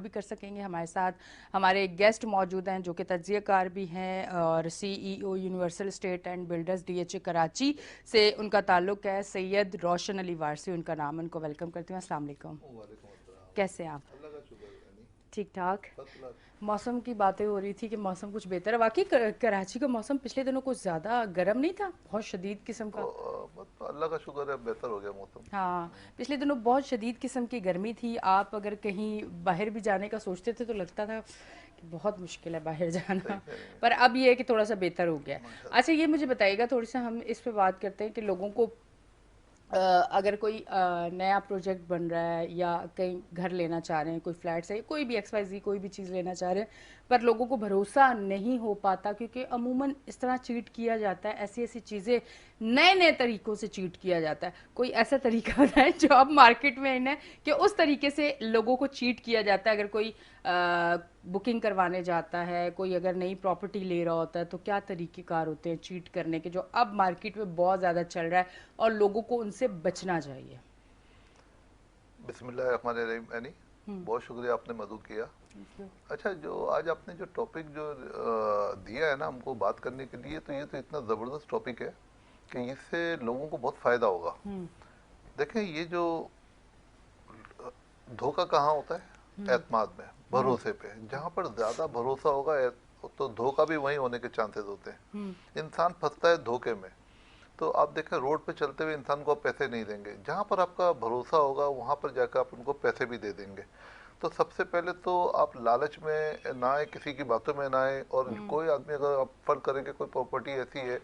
भी कर सकेंगे। हमारे साथ हमारे गेस्ट मौजूद हैं जो कि तज्ज़ियाकार भी हैं और CEO universal state and builders DHA Karachi से उनका ताल्लुक है। सैयद रोशन अली वारसी उनका नाम। उनको वेलकम करती हूँ। अस्सलाम वालेकुम। वालेकुम अस्सलाम। कैसे हैं आप? अल्लाह का शुक्र है यानी ठीक ठाक। First class. मौसम की बातें हो रही थी कि मौसम कुछ बेहतर है। वाकई कराची का मौसम पिछले दिनों कुछ ज़्यादा गर्म नहीं था, बहुत शदीद किस्म तो का। बस अल्लाह का शुक्र है, बेहतर हो गया मौसम। हाँ, पिछले दिनों बहुत शदीद किस्म की गर्मी थी। आप अगर कहीं बाहर भी जाने का सोचते थे तो लगता था कि बहुत मुश्किल है बाहर सही जाना। कह रहे हैं। पर अब ये है कि थोड़ा सा बेहतर हो गया है। अच्छा, माशाल्लाह। ये मुझे बताइएगा, थोड़ी सा हम इस पे बात करते हैं कि लोगों को अगर कोई नया प्रोजेक्ट बन रहा है या कहीं घर लेना चाह रहे हैं, कोई फ्लैट से कोई भी एक्स वाई जी कोई भी चीज़ लेना चाह रहे हैं, पर लोगों को भरोसा नहीं हो पाता क्योंकि अमूमन इस तरह चीट किया जाता है। ऐसी ऐसी चीज़ें नए नए तरीक़ों से चीट किया जाता है। कोई ऐसा तरीका बताएं जो अब मार्केट में इन है कि उस तरीके से लोगों को चीट किया जाता है। अगर कोई बुकिंग करवाने जाता है, कोई अगर नई प्रॉपर्टी ले रहा होता है, तो क्या तरीक़ेकार होते हैं चीट करने के जो अब मार्केट में बहुत ज़्यादा चल रहा है और लोगों को उनसे बचना चाहिए? बिस्मिल्लाहिर्रहमानिर्रहीम यानी हम्म। बहुत शुक्रिया आपने मदू किया। Thank you. अच्छा, जो आज आपने जो टॉपिक जो दिया है ना हमको बात करने के लिए, तो ये तो इतना ज़बरदस्त टॉपिक है कि इससे लोगों को बहुत फ़ायदा होगा। हम्म। देखें, ये जो धोखा कहाँ होता है? हम्म। एतमाद में, हम्म। भरोसे पे। जहाँ पर ज़्यादा भरोसा होगा तो धोखा भी वहीं होने के चांसेस होते हम्म। हैं। इंसान फंसता है धोखे में। तो आप देखें, रोड पे चलते हुए इंसान को आप पैसे नहीं देंगे। जहाँ पर आपका भरोसा होगा वहाँ पर जाकर आप उनको पैसे भी दे देंगे। तो सबसे पहले तो आप लालच में ना आए, किसी की बातों में ना आए। और हम्म। कोई आदमी, अगर आप फर्क करेंगे, कोई प्रॉपर्टी ऐसी है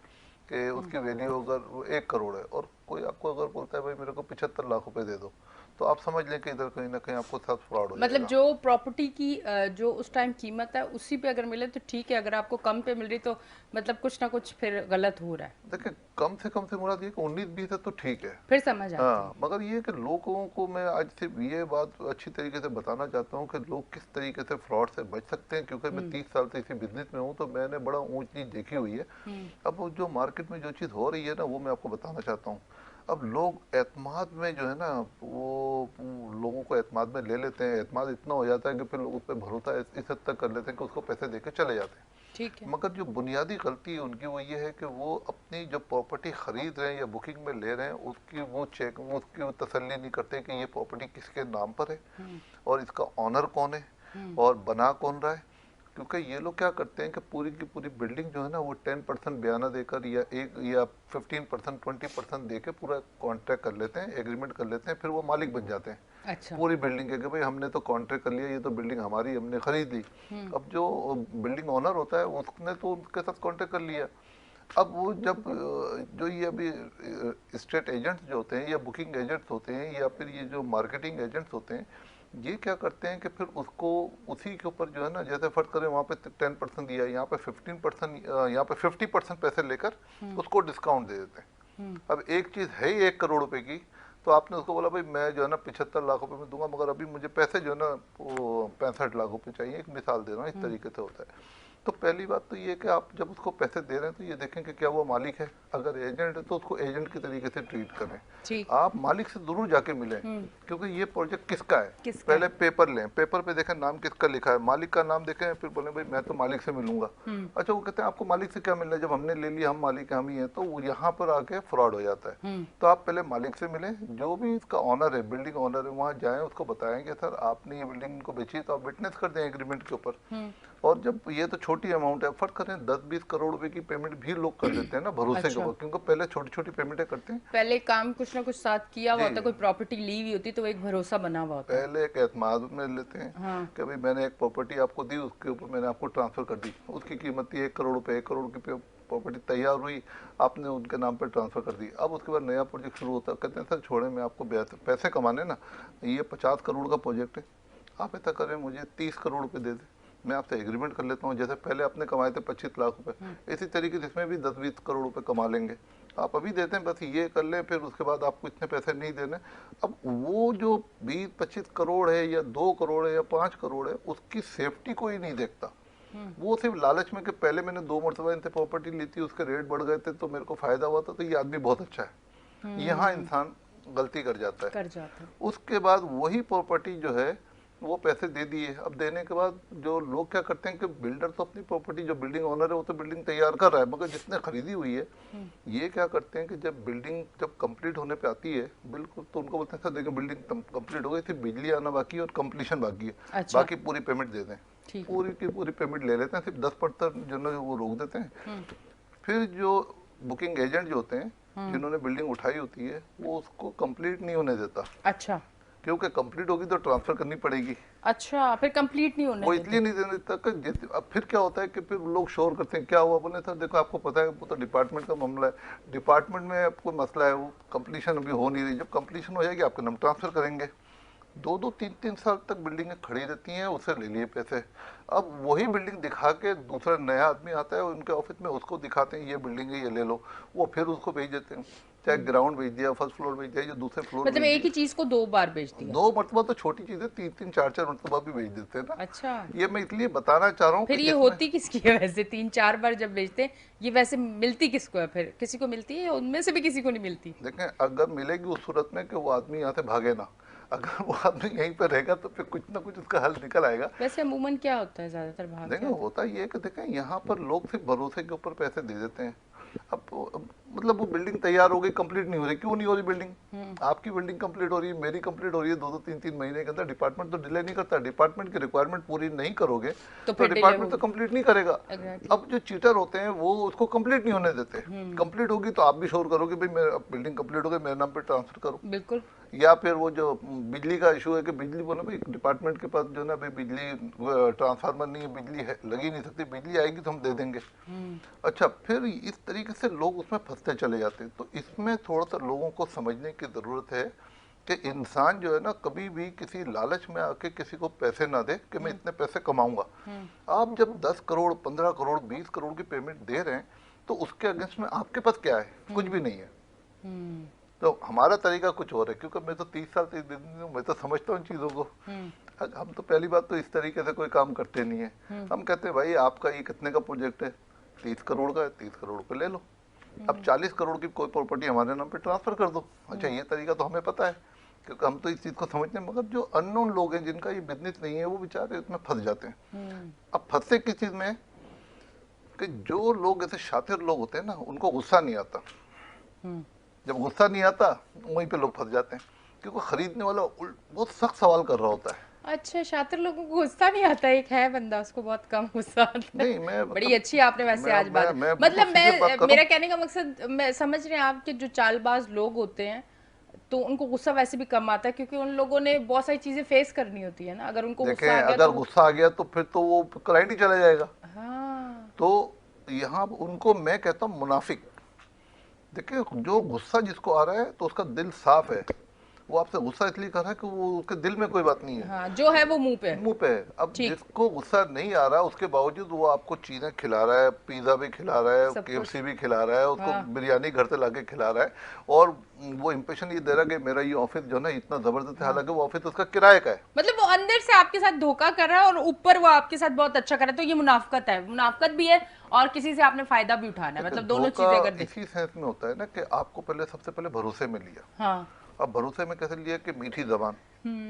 कि हम्म। उसकी वैल्यू अगर वो 1 करोड़ है और कोई आपको अगर बोलता है भाई मेरे को 75 लाख रुपए दे दो, तो आप समझ लें कि इधर कहीं ना कहीं आपको साथ फ्रॉड हो मतलब जाएगा। जो प्रॉपर्टी की जो उस टाइम कीमत है उसी पे अगर मिले तो ठीक है, अगर आपको कम पे मिल रही तो मतलब कुछ ना कुछ फिर गलत हो रहा है। देखिए, कम से मुराद ये कि 19-20 है तो ठीक है। फिर समझ आती है। हाँ, मगर ये कि लोगों को मैं आज सिर्फ ये बात अच्छी तरीके से बताना चाहता हूँ कि लोग किस तरीके से फ्रॉड से बच सकते हैं, क्योंकि मैं हम्म। 30 साल से इसी बिजनेस में हूँ, तो मैंने बड़ा ऊंच नीच देखी हुई है। हम्म। अब वो जो मार्केट में जो चीज़ हो रही है ना, वो मैं आपको बताना चाहता हूँ। अब लोग एतमाद में जो है ना, वो लोगों को एतमाद में ले लेते हैं। एतमाद इतना हो जाता है कि फिर लोग उस पर भरोसा इस हद तक कर लेते हैं कि उसको पैसे दे के चले जाते हैं। ठीक है। मगर जो बुनियादी गलती है उनकी, वो ये है कि वो अपनी जो प्रॉपर्टी खरीद रहे हैं या बुकिंग में ले रहे हैं, उसकी वो चेक, उसकी वो तसल्ली नहीं करते कि ये प्रॉपर्टी किसके नाम पर है हम्म। और इसका ऑनर कौन है हम्म। और बना कौन रहा है। क्योंकि ये लोग क्या करते हैं कि पूरी की पूरी बिल्डिंग जो है ना, वो 10% बयाना देकर या 15%, 20% दे के पूरा कॉन्ट्रैक्ट कर लेते हैं, एग्रीमेंट कर लेते हैं, फिर वो मालिक बन जाते हैं अच्छा। पूरी बिल्डिंग के, कि भाई हमने तो कॉन्ट्रैक्ट कर लिया, ये तो बिल्डिंग हमारी, हमने खरीद ली। हम्म। अब जो बिल्डिंग ओनर होता है उसने तो उनके साथ कॉन्ट्रैक्ट कर लिया। अब वो जब जो ये अभी स्टेट एजेंट्स जो होते हैं या बुकिंग एजेंट्स होते हैं या फिर ये जो मार्केटिंग एजेंट्स होते हैं, ये क्या करते हैं कि फिर उसको उसी के ऊपर जो है ना, जैसे फर्ज करें वहाँ पे 10% दिया, यहाँ पे 15%, यहाँ पे 50% पैसे लेकर हम्म। उसको डिस्काउंट दे देते हैं। हम्म। अब एक चीज़ है ही 1 करोड़ रुपए की, तो आपने उसको बोला भाई मैं जो है ना 75 लाख रुपए में दूंगा, मगर अभी मुझे पैसे जो है ना वो 65 लाख रुपए चाहिए। एक मिसाल दे रहा हूँ, इस हम्म। तरीके से होता है। तो पहली बात तो ये है कि आप जब उसको पैसे दे रहे हैं तो ये देखें कि क्या वो मालिक है। अगर एजेंट है तो उसको एजेंट की तरीके से ट्रीट करें। ठीक। आप मालिक से जरूर जाके मिलें, हम्म। क्योंकि ये प्रोजेक्ट किसका है। किसका पहले है? पेपर लें, पेपर पे देखें नाम किसका लिखा है, मालिक का नाम देखें, फिर बोले भाई मैं तो मालिक से मिलूंगा। हम्म। अच्छा, वो कहते हैं आपको मालिक से क्या मिलना है, जब हमने ले लिया हम मालिक हम ही हैं, तो वो यहाँ पर आके फ्रॉड हो जाता है। हम्म। तो आप पहले मालिक से मिलें, जो भी इसका ऑनर है, बिल्डिंग ऑनर है, वहाँ जाएं, उसको बताएंगे सर आपने ये बिल्डिंग इनको बेची है, तो आप विटनेस कर दें एग्रीमेंट के ऊपर। हम्म। और जब ये तो छोटी अमाउंट है, फर्क करें 10-20 करोड़ रुपए की पेमेंट भी लोग कर देते हैं ना भरोसे के अच्छा, ऊपर, क्योंकि पहले छोटी छोटी पेमेंटें करते हैं। पहले काम कुछ ना कुछ साथ किया हुआ जी, होता है, कोई प्रॉपर्टी ली हुई होती है, तो वो एक भरोसा बना हुआ होता है। पहले एक एतमाद में लेते हैं हाँ। कि भाई मैंने एक प्रॉपर्टी आपको दी, उसके ऊपर मैंने आपको ट्रांसफर कर दी, उसकी कीमत थी 1 करोड़ रुपए, 1 करोड़ की प्रॉपर्टी तैयार हुई, आपने उनके नाम पर ट्रांसफर कर दी। अब उसके बाद नया प्रोजेक्ट शुरू होता है, कहते हैं सर छोड़े, मैं आपको पैसे कमाने ना, ये 50 करोड़ का प्रोजेक्ट है, आप ऐसा करें मुझे 30 करोड़ रुपए दे दें, मैं आपसे एग्रीमेंट कर लेता हूँ, जैसे पहले आपने कमाए थे 25 लाख रुपए, इसी तरीके से इसमें भी 10-20 करोड़ रुपए कमा लेंगे। आप अभी देते हैं, बस ये कर लें, फिर उसके बाद आपको इतने पैसे नहीं देने। अब वो जो 20-25 करोड़ है या 2 करोड़ है या 5 करोड़ है, उसकी सेफ्टी कोई नहीं देखता। हम्म। वो सिर्फ लालच में कि पहले मैंने 2 मरतबा इनसे प्रॉपर्टी ली थी, उसके रेट बढ़ गए थे तो मेरे को फायदा हुआ था, तो ये आदमी बहुत अच्छा है। यहाँ हम्म। इंसान गलती कर जाता है। कर जाता है। उसके बाद वही प्रॉपर्टी जो है वो पैसे दे दिए। अब देने के बाद जो लोग क्या करते हैं कि बिल्डर तो अपनी प्रॉपर्टी, जो बिल्डिंग ओनर है वो तो बिल्डिंग तैयार कर रहा है, मगर जिसने खरीदी हुई है ये क्या करते हैं कि जब बिल्डिंग जब कंप्लीट होने पे आती है बिल्कुल, तो उनको बोलते हैं सर देखो बिल्डिंग कंप्लीट हो गई, सिर्फ बिजली आना बाकी है और कंप्लीशन बाकी है, अच्छा। बाकी पूरी पेमेंट दे दें। ठीक है। पूरी की पूरी पेमेंट ले लेते हैं, सिर्फ 10% जो है वो रोक देते हैं। फिर जो बुकिंग एजेंट जो होते हैं जिन्होंने बिल्डिंग उठाई होती है वो उसको कंप्लीट नहीं होने देता, अच्छा। क्योंकि कंप्लीट होगी तो ट्रांसफर करनी पड़ेगी। अच्छा, फिर कंप्लीट नहीं होने वो देते। इसलिए नहीं देने देता कि अब फिर क्या होता है कि फिर लोग शोर करते हैं क्या हुआ, बोले सर देखो आपको पता है वो तो डिपार्टमेंट का मामला है, डिपार्टमेंट में आपको मसला है, वो कंप्लीशन अभी हो नहीं रही, जब कंप्लीशन हो जाएगी आपका नाम ट्रांसफर करेंगे। 2-2 3-3 साल तक बिल्डिंगें खड़ी रहती हैं, उससे ले लिए पैसे। अब वही बिल्डिंग दिखा के दूसरा नया आदमी आता है उनके ऑफिस में, उसको दिखाते हैं ये बिल्डिंग है ये ले लो, वो फिर उसको भेज देते हैं, चाहे ग्राउंड भेज दिया, फर्स्ट फ्लोर भेज दिया, जो दूसरे फ्लोर मतलब भेज एक दिया। ही चीज को 2 बार बेच दिया। 2 मरतबा तो छोटी चीज़ है, 3-3 4-4 मरतबा भी भेज देते हैं ना। अच्छा। ये मैं इसलिए बताना चाह रहा हूँ फिर कि ये इसमें होती किसकी है वैसे, 3-4 बार जब बेचते हैं, ये वैसे मिलती किसको है? फिर किसी को मिलती है या उनमें से भी किसी को नहीं मिलती? देखें, अगर मिलेगी उस सूरत में कि वो आदमी यहाँ से भागे ना, अगर वो आदमी यहीं पर रहेगा तो फिर कुछ ना कुछ उसका हल निकल आएगा। वैसे अमूमन क्या होता है, ज्यादातर भाग देखें क्या होता होता ये है कि देखें यहाँ पर लोग सिर्फ भरोसे के ऊपर पैसे दे देते हैं। अब मतलब वो बिल्डिंग तैयार हो गई, कंप्लीट नहीं हो रही, क्यों नहीं हो रही बिल्डिंग? आपकी बिल्डिंग कंप्लीट हो रही है, मेरी कंप्लीट हो रही है, 2-2 3-3 महीने के अंदर। डिपार्टमेंट तो डिले नहीं करता, डिपार्टमेंट की रिक्वायरमेंट पूरी नहीं करोगे तो तो फिर डिले डिपार्टमेंट तो होगी। कंप्लीट नहीं करेगा। एग्जैक्टली। अब जो चीटर होते हैं वो उसको कंप्लीट नहीं होने देते, कंप्लीट होगी तो आप भी शोर करोगे भाई मेरा बिल्डिंग कंप्लीट हो गई, मेरे नाम पे ट्रांसफर करो। बिल्कुल। या फिर वो जो बिजली का इशू है कि बिजली बोला भाई डिपार्टमेंट के पास जो है ना भाई बिजली ट्रांसफार्मर नहीं है, बिजली है लगी नहीं सकती, बिजली आएगी तो हम दे देंगे। अच्छा, फिर इस तरीके से लोग उसमें फंसते चले जाते हैं। तो इसमें थोड़ा सा लोगों को समझने की ज़रूरत है कि इंसान जो है ना कभी भी किसी लालच में आके किसी को पैसे ना दे कि मैं इतने पैसे कमाऊंगा। आप जब 10 करोड़ 15 करोड़ 20 करोड़ की पेमेंट दे रहे हैं तो उसके अगेंस्ट में आपके पास क्या है? कुछ भी नहीं है। तो हमारा तरीका कुछ और है, क्योंकि मैं तो 30 साल से बिजनेस में हूं, मैं तो समझता हूँ इन चीज़ों को। हम तो पहली बात तो इस तरीके से कोई काम करते नहीं है। हम कहते हैं भाई आपका ये कितने का प्रोजेक्ट है? 30 करोड़ का है, 30 करोड़ पे ले लो, अब 40 करोड़ की कोई प्रॉपर्टी हमारे नाम पे ट्रांसफर कर दो। अच्छा, ये तरीका तो हमें पता है क्योंकि हम तो इस चीज़ को समझते हैं, मगर जो अननोन लोग हैं जिनका ये बिजनेस नहीं है वो बेचारे इसमें फंस जाते हैं। अब फंसते किस चीज़ में कि जो लोग ऐसे शातिर लोग होते हैं ना उनको गुस्सा नहीं आता। जब गुस्सा नहीं आता वहीं पे लोग फंस जाते हैं, क्योंकि खरीदने वाला बहुत सख्त सवाल कर रहा होता है। अच्छा, शातिर लोगों को गुस्सा नहीं आता? एक है बंदा, उसको बहुत कम गुस्सा आता है। नहीं मैं बड़ी मतलब अच्छी आपने वैसे आज बात, मैं मतलब बिल्कुल सीधे बात मैं, कर रहा मेरा कहने का मकसद, मैं समझ रहे हैं आपके जो चालबाज लोग होते हैं तो उनको गुस्सा वैसे भी कम आता है, क्योंकि उन लोगों ने बहुत सारी चीजें फेस करनी होती है ना। अगर उनको हूँ। देखें, गुस्सा आ गया अगर तो गुस्सा आ गया तो फिर तो वो क्लाइंट ही चला जाएगा। हाँ। तो यहाँ उनको मैं कहता हूँ मुनाफिक। देखिए, जो गुस्सा जिसको आ रहा है तो उसका दिल साफ है, वो आपसे गुस्सा इसलिए कर रहा है कि वो उसके दिल में कोई बात नहीं है, हाँ, जो है वो मुंह पे है। मुंह पे है। अब ठीक। जिसको गुस्सा नहीं आ रहा उसके बावजूद वो आपको चीजें खिला रहा है, पिज्जा भी खिला रहा है, सब कुछ। केएफसी भी खिला रहा है, उसको हाँ। बिरयानी घर से लाके खिला रहा है, और वो इंप्रेशन ये दे रहा है कि मेरा ये ऑफिस जो है ना इतना जबरदस्त है, हालांकि वो ऑफिस उसका किराए का है। मतलब वो अंदर से आपके साथ धोखा कर रहा है और ऊपर वो आपके साथ बहुत अच्छा कर रहा है, तो ये मुनाफकत है, मुनाफकत भी है और किसी से आपने फायदा भी उठाना है, मतलब दोनों धोखा चीजें अगर देखें। इसी सेंस में होता है ना कि आपको पहले सबसे पहले भरोसे में लिया। हाँ। अब भरोसे में कैसे लिया कि मीठी जबान,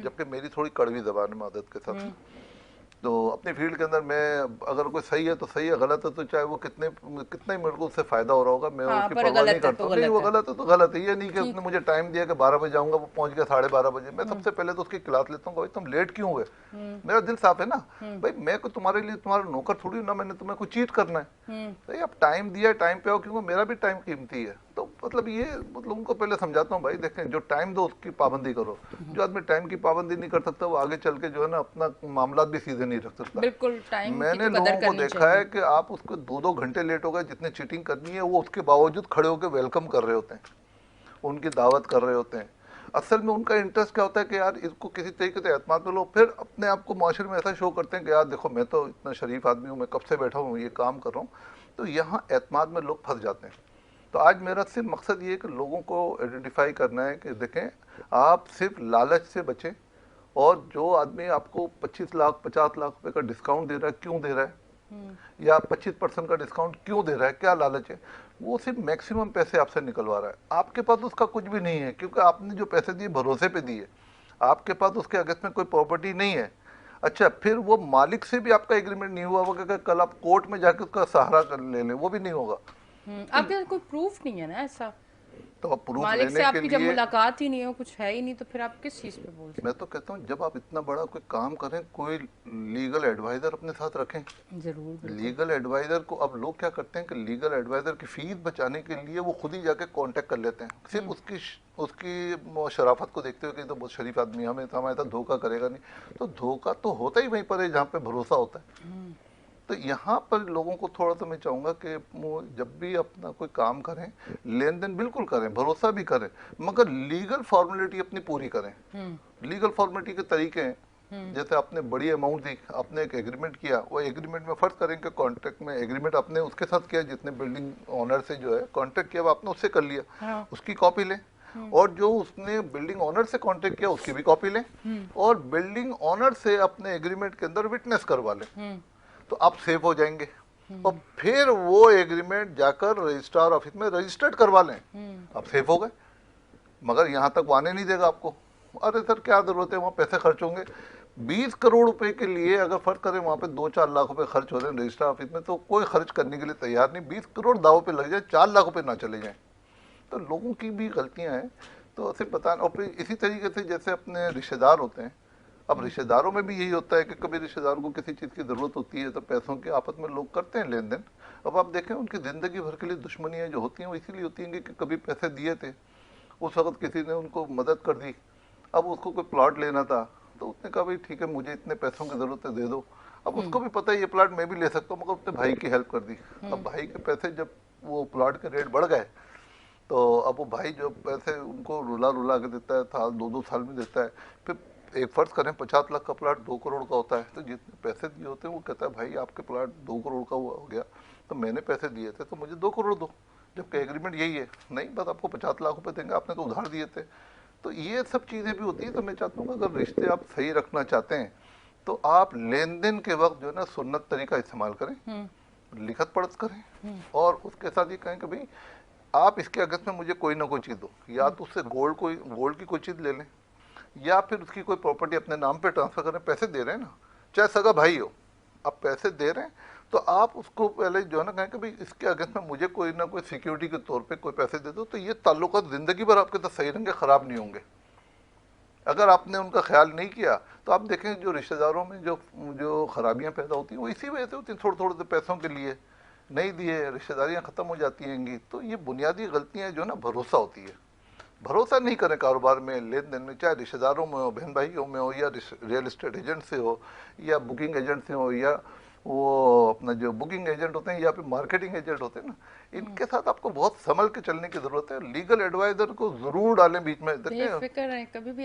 जबकि मेरी थोड़ी कड़वी जबान है मादत के साथ। तो अपने फील्ड के अंदर मैं अगर कोई सही है तो सही है, गलत है तो चाहे वो कितना ही मेरे को उससे फायदा हो रहा होगा, मैं हाँ, उसकी पर परवाह नहीं गलत है करता तो हूँ। नहीं, वो गलत है। गलत है तो गलत है, ये नहीं कि ठीक। उसने मुझे टाइम दिया कि 12 बजे जाऊंगा, वो पहुंच गया 12:30 बजे, मैं सबसे पहले तो उसकी क्लास लेता हूँ, भाई तुम लेट क्यों हुए? मेरा दिल साफ है ना भाई, मैं को तुम्हारे लिए तुम्हारा नौकर थोड़ी ना, मैंने तुम्हें कुछ चीट करना है भाई, अब टाइम दिया है टाइम पे आओ, क्योंकि मेरा भी टाइम कीमती है। तो मतलब ये मतलब उनको पहले समझाता हूँ भाई देखें, जो टाइम दो उसकी पाबंदी करो। जो आदमी टाइम की पाबंदी नहीं कर सकता वो आगे चल के जो है ना अपना मामला भी सीधे नहीं रख सकता। बिल्कुल, टाइम की मैंने तो कदर लोगों को करनी देखा चाहिए। है कि आप उसको 2-2 घंटे लेट हो गए, जितने चीटिंग करनी है वो उसके बावजूद खड़े होकर वेलकम कर रहे होते हैं, उनकी दावत कर रहे होते हैं। असल में उनका इंटरेस्ट क्या होता है कि यार इसको किसी तरीके से एतमाद में लो, फिर अपने आप को माशरे में ऐसा शो करते हैं कि यार देखो मैं तो इतना शरीफ आदमी हूँ, मैं कब से बैठा हूँ ये काम कर रहा हूँ। तो यहाँ एतमाद में लोग फंस जाते हैं। तो आज मेरा सिर्फ मकसद ये है कि लोगों को आइडेंटिफाई करना है कि देखें, आप सिर्फ लालच से बचें, और जो आदमी आपको 25 लाख 50 लाख रुपए का डिस्काउंट दे रहा है, क्यों दे रहा है, या 25% का डिस्काउंट क्यों दे रहा है, क्या लालच है? वो सिर्फ मैक्सिमम पैसे आपसे निकलवा रहा है, आपके पास उसका कुछ भी नहीं है, क्योंकि आपने जो पैसे दिए भरोसे पे दिए, आपके पास उसके अगेंस्ट में कोई प्रॉपर्टी नहीं है। अच्छा, फिर वो मालिक से भी आपका एग्रीमेंट नहीं हुआ होगा कि कल आप कोर्ट में जाकर उसका सहारा कर ले लें, वो भी नहीं होगा। तो आपके पास कोई प्रूफ नहीं है ना ऐसा, तो आप प्रूफ मालिक से लेने के आपकी जब लिए, मुलाकात ही नहीं हो, कुछ है ही नहीं, तो फिर आप किस चीज़ पे बोल मैं सकते तो कहता हूँ जब आप इतना बड़ा कोई काम करें, कोई लीगल एडवाइजर अपने साथ रखें। हैं? ज़रूर, बिल्कुल। लीगल एडवाइजर को अब लोग क्या करते हैं कि लीगल एडवाइजर की फीस बचाने के लिए वो खुद ही जाके कांटेक्ट कर लेते हैं, सिर्फ उसकी उसकी शराफत को देखते हुए कि तो बहुत शरीफ आदमी है, हमें तो हमारे साथ धोखा करेगा नहीं। तो धोखा तो होता ही वहीं पर है जहाँ पे भरोसा होता है। तो यहाँ पर लोगों को थोड़ा सा मैं चाहूँगा कि वो जब भी अपना कोई काम करें, लेन देन बिल्कुल करें, भरोसा भी करें, मगर लीगल फॉर्मेलिटी अपनी पूरी करें। लीगल फॉर्मेलिटी के तरीके हैं, जैसे आपने बड़ी अमाउंट दी, आपने एक एग्रीमेंट किया, वो एग्रीमेंट में फर्ज करें कि कॉन्ट्रैक्ट में एग्रीमेंट आपने उसके साथ किया जितने बिल्डिंग ओनर से जो है कॉन्ट्रैक्ट किया, वो आपने उससे कर लिया, हाँ। उसकी कॉपी लें। और जो उसने बिल्डिंग ओनर से कॉन्ट्रैक्ट किया उसकी भी कॉपी लें, और बिल्डिंग ओनर से अपने एग्रीमेंट के अंदर विटनेस करवा लें, तो आप सेफ हो जाएंगे। और फिर वो एग्रीमेंट जाकर रजिस्ट्रार ऑफिस में रजिस्टर्ड करवा लें, आप सेफ हो गए। मगर यहाँ तक वो आने नहीं देगा आपको। अरे सर क्या जरूरत है, वहाँ पैसे खर्च होंगे। 20 करोड़ रुपए के लिए अगर फर्ज करें वहाँ पे 2-4 लाख रुपए खर्च हो रहे हैं रजिस्ट्रार ऑफिस में, तो कोई खर्च करने के लिए तैयार नहीं। 20 करोड़ दाव पे लग जाए, 4 लाख रुपए ना चले जाएं। तो लोगों की भी गलतियां हैं, तो ऐसे पता। और फिर इसी तरीके से जैसे अपने रिश्तेदार होते हैं, अब रिश्तेदारों में भी यही होता है कि कभी रिश्तेदार को किसी चीज़ की ज़रूरत होती है तो पैसों की आफत में लोग करते हैं लेन देन। अब आप देखें उनकी ज़िंदगी भर के लिए दुश्मनियाँ जो होती हैं वो इसीलिए होती हैं कि कभी पैसे दिए थे, उस वक्त किसी ने उनको मदद कर दी, अब उसको कोई प्लॉट लेना था तो उसने कहा भाई ठीक है मुझे इतने पैसों की ज़रूरत है दे दो। अब उसको भी पता है ये प्लॉट मैं भी ले सकता हूँ, मगर उसने भाई की हेल्प कर दी। अब भाई के पैसे जब वो प्लॉट के रेट बढ़ गए, तो अब वो भाई जो पैसे उनको रुला रुला के देता है, साल 2-2 साल में देता है। फिर एक फर्ज करें 50 लाख का प्लाट 2 करोड़ का होता है, तो जितने पैसे दिए होते हैं वो कहता है भाई आपके प्लाट 2 करोड़ का हुआ हो गया, तो मैंने पैसे दिए थे तो मुझे 2 करोड़ दो, जबकि एग्रीमेंट यही है, नहीं बस आपको 50 लाख रुपए देंगे, आपने तो उधार दिए थे। तो ये सब चीज़ें भी होती है। तो मैं चाहता हूँ अगर रिश्ते आप सही रखना चाहते हैं तो आप लेन देन के वक्त जो है ना सुन्नत तरीका इस्तेमाल करें, लिखत पढ़त करें, और उसके साथ ये कहें कि भाई आप इसके अगेंस्ट में मुझे कोई ना कोई चीज़ दो, या तो उससे गोल्ड की कोई चीज़ ले लें, या फिर उसकी कोई प्रॉपर्टी अपने नाम पे ट्रांसफर करें। पैसे दे रहे हैं ना, चाहे सगा भाई हो, आप पैसे दे रहे हैं तो आप उसको पहले जो है ना कहें कि भाई इसके अगेंस्ट में मुझे कोई ना कोई सिक्योरिटी के तौर पे कोई पैसे दे दो, तो ये ताल्लुकात ज़िंदगी भर आपके साथ सही रहेंगे, ख़राब नहीं होंगे। अगर आपने उनका ख्याल नहीं किया तो आप देखें जो रिश्तेदारों में जो जो खराबियां पैदा होती हैं वो इसी वजह से होती हैं, थोड़े थोड़े से पैसों के लिए नहीं दिए, रिश्तेदारियां ख़त्म हो जाती हैंगी। तो ये बुनियादी गलतियां जो ना भरोसा होती है। भरोसा नहीं करें कारोबार में, लेन देन में, चाहे रिश्तेदारों में हो, बहन भाइयों में हो, या रियल एस्टेट एजेंट से हो, या बुकिंग एजेंट से हो, या वो अपना जो बुकिंग एजेंट होते हैं या फिर मार्केटिंग एजेंट होते हैं ना, इनके साथ आपको बहुत संभल के चलने की ज़रूरत है। लीगल एडवाइज़र को ज़रूर डालें बीच में, देखें। बेफिक्र हैं, कभी भी